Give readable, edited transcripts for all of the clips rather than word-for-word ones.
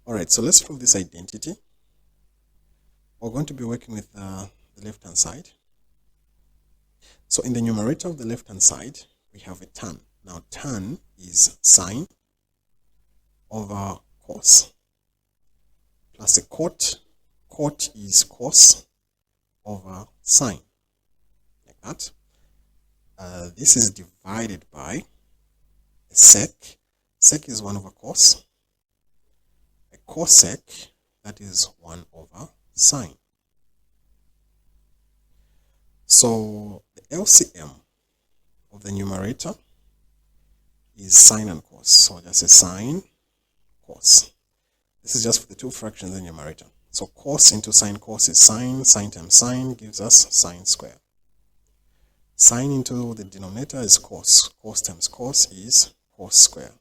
Alright, so let's prove this identity. We're going to be working with the left-hand side. So in the numerator of the left-hand side, we have a tan. Now tan is sine over cos, plus a cot. Cot is cos over sine, like that. This is divided by a sec. Sec is 1 over cos. A cosec, that is 1 over sine. So the LCM of the numerator is sine and cos. So just a sine, cos. This is just for the two fractions in the numerator. So cos into sine cos is sine. Sine times sine gives us sine square. Sine into the denominator is cos. Cos times cos is cos square.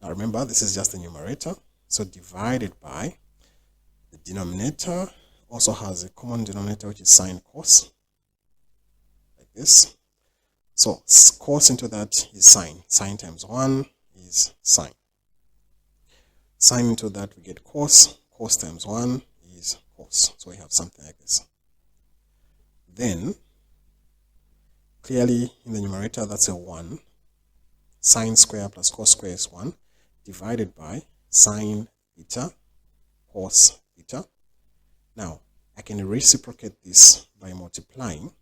Now remember, this is just the numerator. So divided by the denominator also has a common denominator, which is sine cos, like this. So cos into that is sine. Sine times 1 is sine. Sine into that we get cos. Cos times 1 is cos. So we have something like this. Then, clearly in the numerator, that's a 1. Sine square plus cos square is 1, divided by sine theta cos theta. Now, I can reciprocate this by multiplying.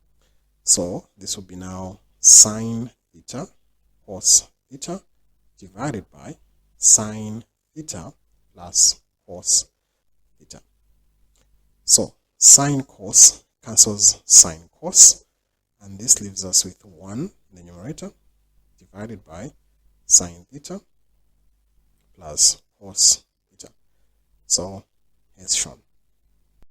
So this will be now sine theta cos theta divided by sine theta plus cos theta. So sine cos cancels sine cos, and this leaves us with 1 in the numerator divided by sine theta plus cos theta. So as shown.